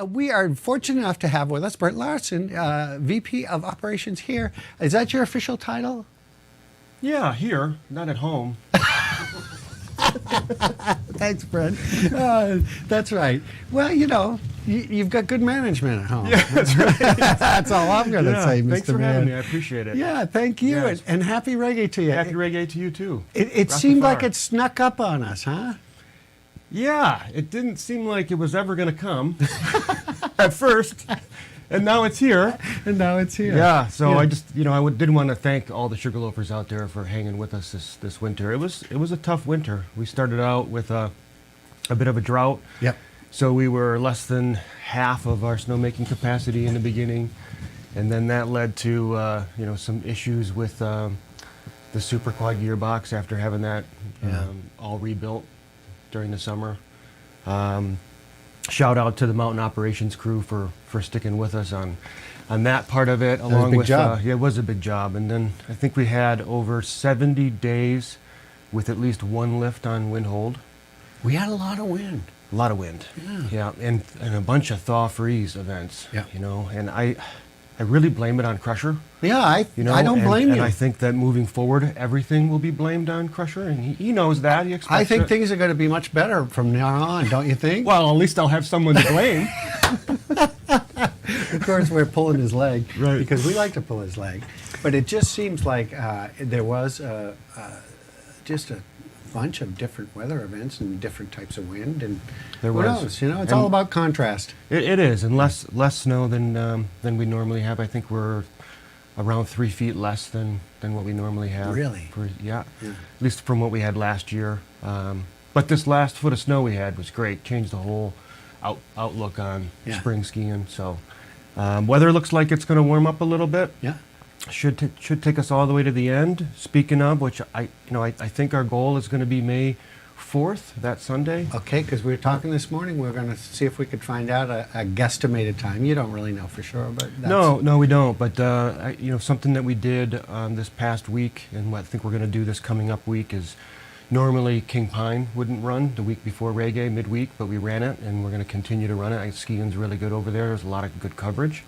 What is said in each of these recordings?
We are fortunate enough to have with us Brent Larson, VP of Operations here. Is that your official title? Yeah, here, not at home. Thanks, Brent. That's right. Well, you know, you've got good management at home. Yeah, that's right. That's all I'm going to say, Mr. Thanks for Man. having me. I appreciate it. Yeah, thank you, Yes. and happy reggae to you. Happy reggae to you, too. It seemed like it snuck up on us, huh? Yeah, it didn't seem like it was ever going to come at first, and now it's here. And now it's here. Yeah, so Yeah. I just, I did want to thank all the sugar loafers out there for hanging with us this winter. It was a tough winter. We started out with a bit of a drought. Yep. So we were less than half of our snowmaking capacity in the beginning, and then that led to some issues with the Super Quad gearbox after having that all rebuilt during the summer. Shout out to the mountain operations crew for sticking with us on that part of it. was a big job. Yeah, it was a big job. And then I think we had over 70 days with at least one lift on wind hold. We had a lot of wind. A lot of wind. Yeah, and a bunch of thaw freeze events. Yeah. And I really blame it on Crusher. Yeah, I don't blame and you. I think that moving forward, everying will be blamed on Crusher, and he knows that. He expects I think it. things are going to be much better from now on, don't you think? Well, at least I'll have someone to blame. Of course, we're pulling his leg Right. because we like to pull his leg. But it just seems like there was just a bunch of different weather events and different types of wind. And There who was. knows? It's And all about contrast. It is, and less snow than we normally have. I think we're around 3 feet less than what we normally have. Really? Yeah. Yeah. At least from what we had last year. But this last foot of snow we had was great. Changed the whole outlook on Yeah. spring skiing. So weather looks like it's going to warm up a little bit. Yeah. Should take us all the way to the end. Speaking of which, I think our goal is going to be May 4th, that Sunday. Okay, because we were talking this morning. We are going to see if we could find out a guesstimated time. You don't really know for sure, but that's, No, we don't. But something that we did this past week, and what I think we're going to do this coming up week is normally King Pine wouldn't run the week before reggae midweek, but we ran it, and we're going to continue to run it. Skiing's really good over there. There's a lot of good coverage.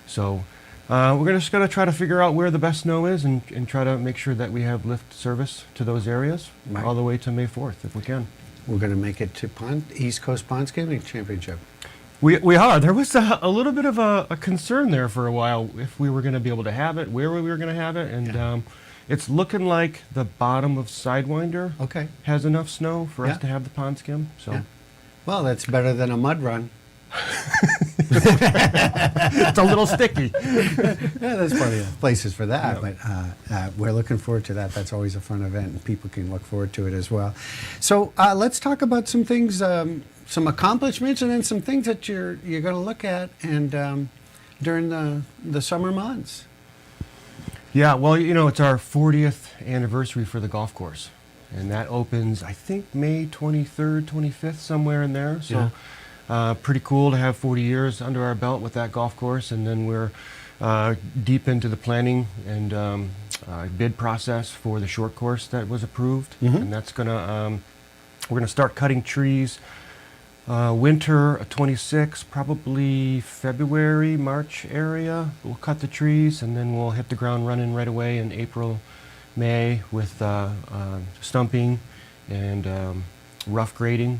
So we're just going to try to figure out where the best snow is and try to make sure that we have lift service to those areas Right. all the way to May 4th if we can. We're going to make it to East Coast Pond Skating Championship. We are. There was a little bit of a concern there for a while if we were going to be able to have it, where we were going to have it, and it's looking like the bottom of Sidewinder Okay. has enough snow for Yeah. us to have the pond skim. So Yeah. Well, that's better than a mud run. it's a little sticky. Yeah, there's plenty of places for that, but we're looking forward to that. That's always a fun event, and people can look forward to it as well. So let's talk about some things, some accomplishments, and then some things that you're going to look at and during the summer months. Yeah, well, it's our 40th anniversary for the golf course, and that opens, I think, May 23rd, 25th, somewhere in there. So. Pretty cool to have 40 years under our belt with that golf course, and then we're deep into the planning and bid process for the short course that was approved, and that's we're gonna start cutting trees winter 26, probably February, March area. We'll cut the trees, and then we'll hit the ground running right away in April, May with stumping and rough grading.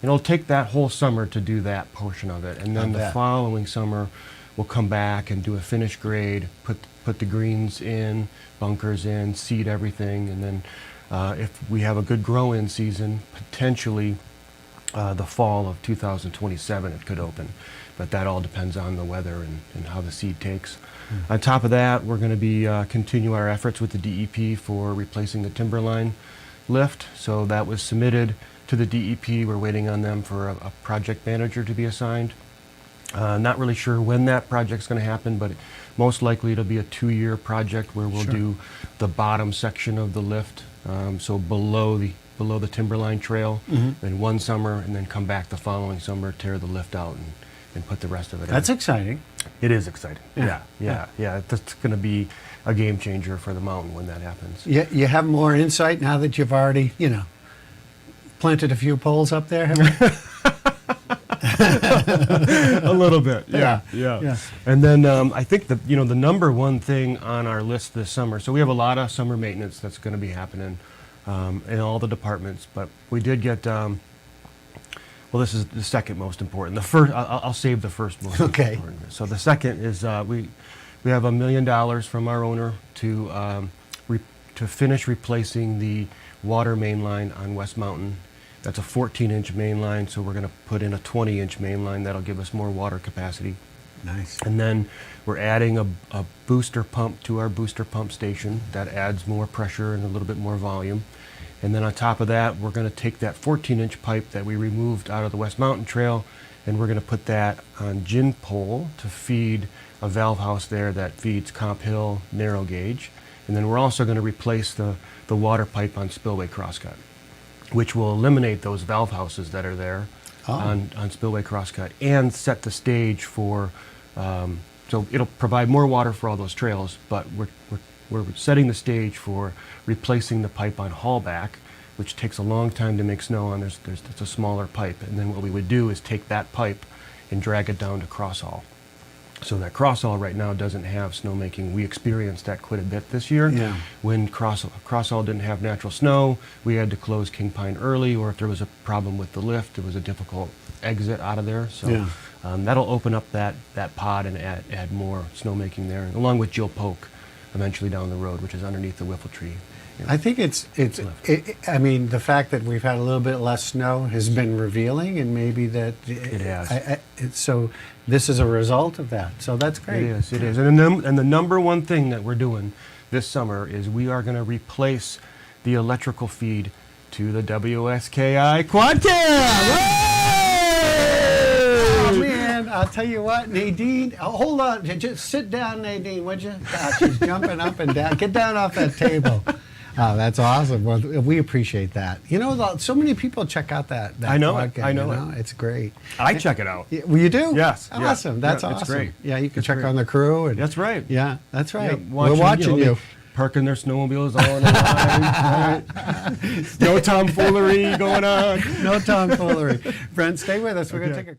It'll take that whole summer to do that portion of it, and then the following summer we'll come back and do a finish grade, put the greens in, bunkers in, seed everything, and then if we have a good grow-in season, potentially the fall of 2027 it could open, but that all depends on the weather and how the seed takes. On top of that, we're going to be continue our efforts with the DEP for replacing the timberline lift. So that was submitted to the DEP. We're waiting on them for a project manager to be assigned. Not really sure when that project's going to happen, but most likely it'll be a 2-year project where we'll do the bottom section of the lift, so below the timberline trail in one summer, and then come back the following summer, tear the lift out and put the rest of it in. That's exciting. It is exciting. Yeah. Yeah. That's going to be a game changer for the mountain when that happens. You have more insight now that you've already, planted a few poles up there, have you? A little bit, yeah. Yeah. And then I think the number one thing on our list this summer. So we have a lot of summer maintenance that's going to be happening in all the departments. But we did get. Well, this is the second most important. The first, I'll save the first most Okay. important. So the second is we have $1 million from our owner to finish replacing the water main line on West Mountain. That's a 14-inch main line, so we're going to put in a 20-inch main line that'll give us more water capacity. Nice. And then we're adding a booster pump to our booster pump station that adds more pressure and a little bit more volume. And then on top of that, we're going to take that 14-inch pipe that we removed out of the West Mountain Trail, and we're going to put that on gin pole to feed a valve house there that feeds Comp Hill narrow gauge. And then we're also going to replace the water pipe on Spillway Crosscut, which will eliminate those valve houses that are there on Spillway Crosscut and set the stage for, so it'll provide more water for all those trails, but we're setting the stage for replacing the pipe on Hallback, which takes a long time to make snow on. It's a smaller pipe. And then what we would do is take that pipe and drag it down to Crosshall. So that Crosshall right now doesn't have snowmaking. We experienced that quite a bit this year. Yeah. When Crosshall didn't have natural snow, we had to close King Pine early, or if there was a problem with the lift, it was a difficult exit out of there. So Yeah. That'll open up that pod and add more snowmaking there, along with Jill Polk eventually down the road, which is underneath the Whiffle Tree. I think I mean, the fact that we've had a little bit less snow has been revealing, and maybe that It has. So this is a result of that. So that's great. It is. And the number one thing that we're doing this summer is we are going to replace the electrical feed to the WSKI quad cam. Oh man, I'll tell you what, Nadine. Hold on, just sit down, Nadine, would you? God, she's jumping up and down. Get down off that table. Oh, that's awesome. Well, we appreciate that. You know, so many people check out that I know podcast, it. I know It's great. I check it out. Yeah, well, you do? Yes. Awesome. Yeah. That's Yeah, awesome. it's great. Yeah, you can It's check great. on the crew. And, That's right. Yeah, that's right. Yeah, We're watching you. Parking their snowmobiles all in a line. Right? No tomfoolery going on. No tomfoolery. Brent, stay with us. We're going to Okay. take a quick